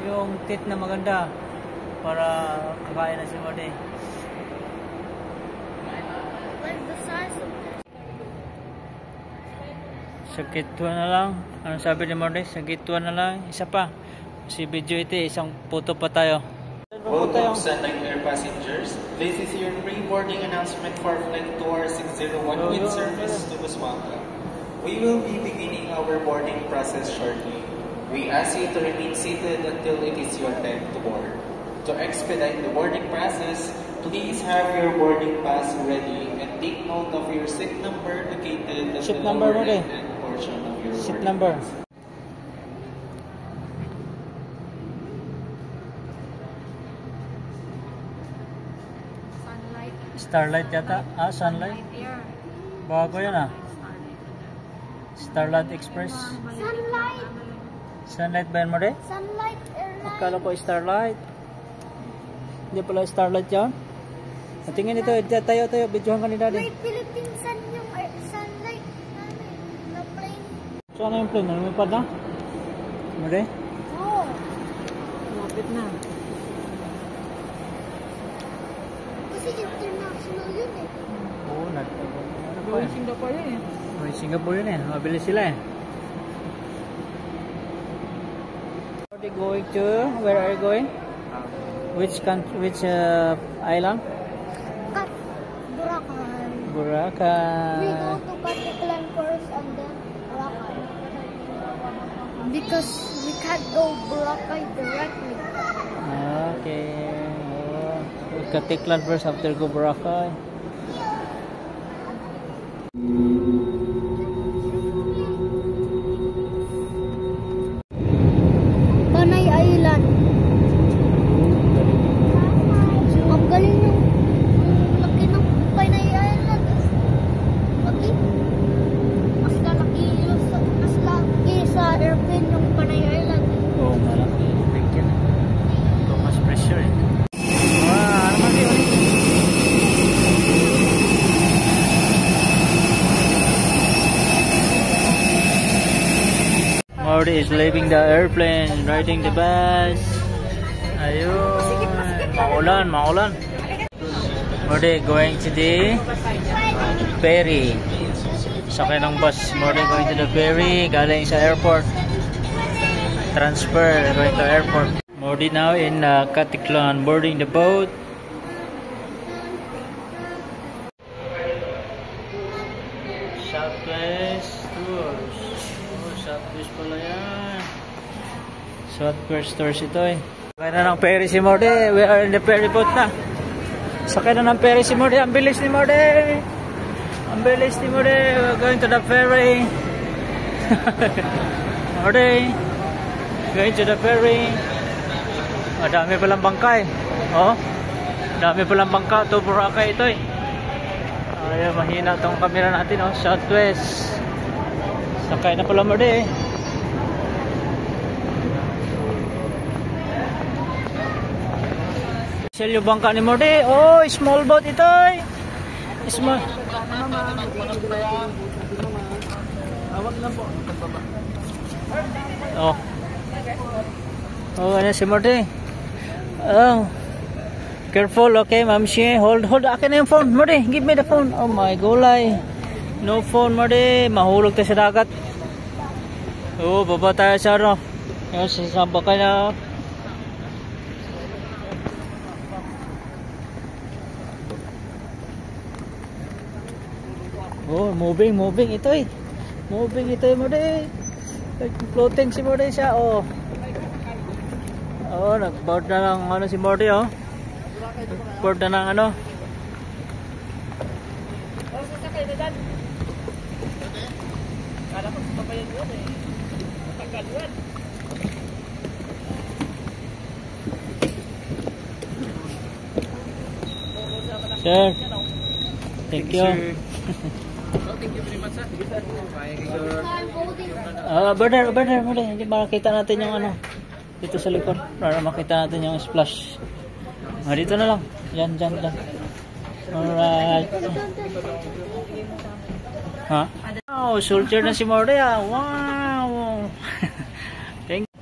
yung tit na maganda para kakain na si Morde. Like the size of this. Sa gitwa na lang. Ano sabi ni Morde? Sa gitwa na lang. Isa pa. Si video ito, isang photo pa tayo. Welcome Sendang Air passengers. This is your pre-boarding announcement for Flight 2601 with service to Busuanga. We will be beginning our boarding process shortly. We ask you to remain seated until it is your time to board. To expedite the boarding process, please have your boarding pass ready and take note of your seat number located at the lower right-hand portion of your seat boarding number. pass. Starlight yata. Ah, Sunlight. Air. Bago yan ah. Starlight Express. Sunlight. Sunlight ba yan, Morde? Sunlight airline. Akala ko Starlight. Hindi pala Starlight yan. Tingin ito. Tayo. Videohan ka ni Daddy. May Philippine Sun yung sunlight namin. Na plane. So ano yung plane? Lumipad na? Morde? Oo. Lapit na. Kasi international yun eh. Oo, Going Singapore yun eh. Going Singapore yun eh. Mabilis sila eh. Are they going to? Where are you going? Which country? Which island? Boracay. Boracay. We go to Caticlan first and then Boracay. Because we can't go Boracay directly. Okay. Caticlan first after go Boracay. Panay Island. Ang galing ng laki ng Panay Island. Laki. Mas laki sa airplane yung Panay Island. Oo, malaki. Big yan. Ito mas pressure eh. Morde is leaving the airplane, riding the bus. Ayun, maulan. Morde going to the ferry. Sakay ng bus. Morde going to the ferry, galing sa airport. Transfer, going to airport. Morde now in Caticlan, boarding the boat. Southwest Tours. Oh, Southwest pala yan. Southwest Tours ito eh. Sakay na ng ferry si Morde. We are in the ferry boat na. Sakay na ng ferry si Morde. Ang bilis ni Morde. Ang bilis ni Morde. We're going to the ferry. Morde. Going to the ferry. Madami palang bangkay. Oh. Dami palang bangka. Ito Boracay ito eh. Ayan, mahina itong camera natin, oh. Southwest. Sakay na pala Morde eh. Sell yung bangka ni Morde. Oh, small boat ito eh. Small. Awag na po. Oh. Oh, ano si Morde. Oh. Careful, okay, Ma'am Shea. Hold. Akin na yung phone. Morde, give me the phone. Oh my gulay. No phone, Morde. Mahulog tayo sa dagat. Oh, baba tayo sa ano. Yung sasabakay na. Oh, moving. Ito eh. Moving ito eh, Morde. Floating si Morde siya, oh. Oh, nag-board na lang ano si Morde, oh. Board na ng ano. Sir, thank you. Thank you very much, sir. Brother, hindi makakita natin yung ano dito sa likod para makita natin yung splash. Dito na lang. Yan. Alright. Ha? Wow, soldier na si Morde ah. Wow. Thank you.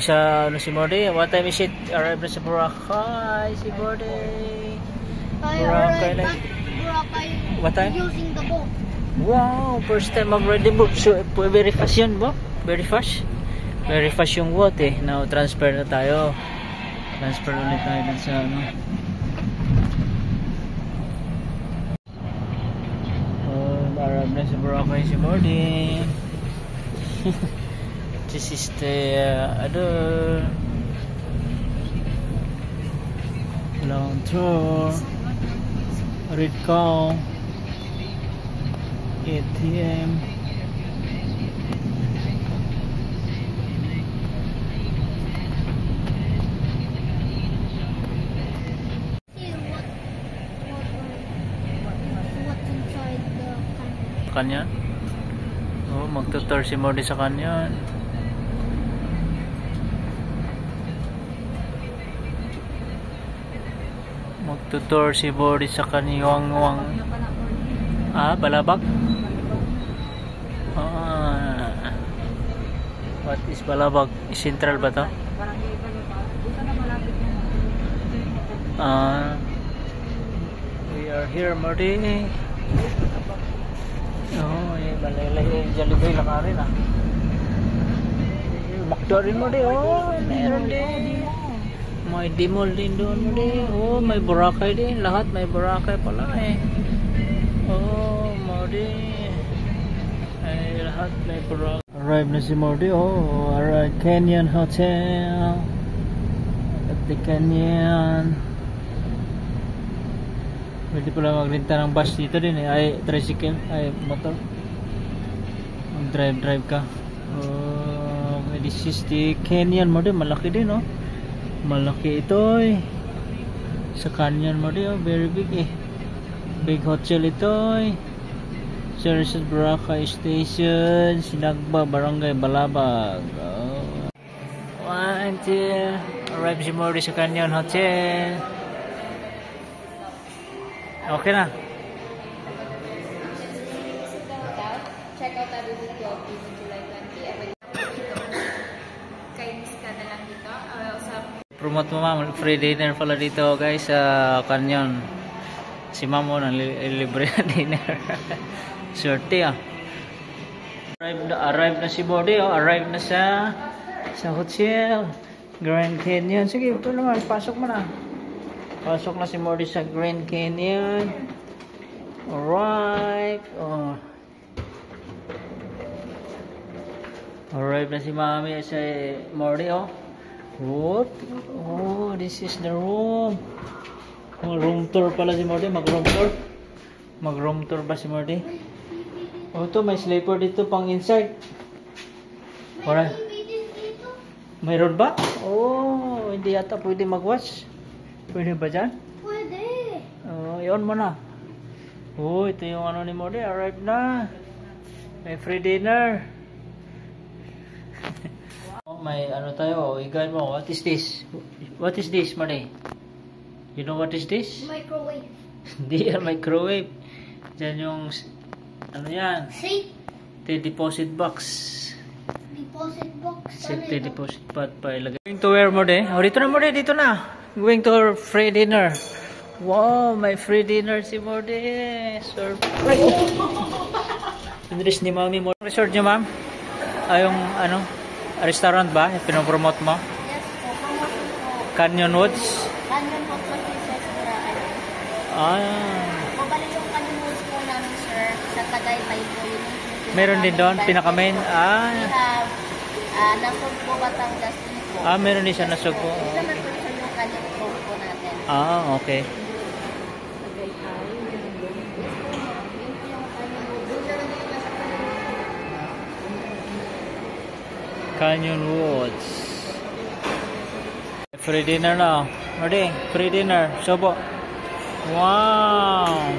na siya, ano, si Morty. What time is it? Arrive na sa Boracay, si Morty. I Boracay arrived na. at Boracay What time? using the boat. Wow, first time mag-ride the boat. So, very fast yun, ba? Very fast. Very fast yung boat eh. Now, transfer na tayo. Transfer ulit tayo dun sa, ano. Arrive na sa Boracay si Morty. This is the long tour. Red Cow ATM. See what's inside the canyon. Kanyan. Oh, magtutur si Morty sa kanyan. Magtutur si Morty sa kanyang balabag. What is balabag? Central ba to? We are here, Morty. Oh, balay Jollibee lang rin ah. Makdo rin mo din. Oh, meron din. May dimol din doon mo din. Oh, may Boracay din. Lahat may Boracay pala eh. Oh, Morty. Ay, lahat may Boracay. Arrive na si Morty. Oh, arrive Canyon Hotel. At the Canyon. Pwede pala magrenta ng bus dito din eh. Ay, tricycle. Ay, motor. Mag-drive ka. Oh, this is the Canyon mo din. Malaki din oh. Malaki ito eh. Sa Canyon mo din oh. Very big eh. Big hotel ito eh. Services Boracay Station. Sinagba, Barangay Balabag. Oh. 1, 2. Arrive si Morty sa Canyon Hotel. Okay na. Check out our video of July 20. Kainis ka na lang dito. Promote mo ma'am, free dinner pala dito guys sa Canyon. Si ma'am mo nang libre na dinner. Swerte ah. Arrive na si Morty oh. Arrive na sa hotel Grand Canyon. Sige, ito naman, pasok mo na. Pasok na si Morty sa Grand Canyon. Alright. Oh. Arrive na si Mami sa Morty oh. Whoop. Oh, this is the room. Oh, room tour pala si Morty. Mag-room tour. Mag-room tour ba si Morty? Oh, ito may sleeper dito pang inside. Alright. Mayroon ba? Oh, hindi yata pwede mag-watch. Pwede ba dyan? Pwede. Oh, yun mo na. Oh, ito yung ano ni Morty. Arrive na. May free dinner. Oh, may ano tayo. I-guide mo. What is this? What is this, Morty? You know what is this? Microwave. Hindi yan, microwave. Diyan yung, ano yan? Safe The deposit box. deposit box. Safety deposit pot pa ilagay. Going to where, Morty? Oh, dito na, Morty. Dito na. Going to our free dinner. Wow, may free dinner si Morty. Surprise! Pinrest ni Mami Morty. Resort niyo, ma'am? Ay, yung ano? Restaurant ba? Yung pinopromote mo? Yes po, promotion po. Canyon Woods? Canyon po po si Sir Boracay. Mabalik yung Canyon Woods po namin, sir. Sa Tagaytay po yun. Meron din doon? Pinaka-main? We have Nasog po, Batangas din po. Meron din siya Nasog po. Ito naman po yung Canyon Woods po natin. Okay. Canyon Woods. Free dinner na. Morty, free dinner. Sobo. Wow.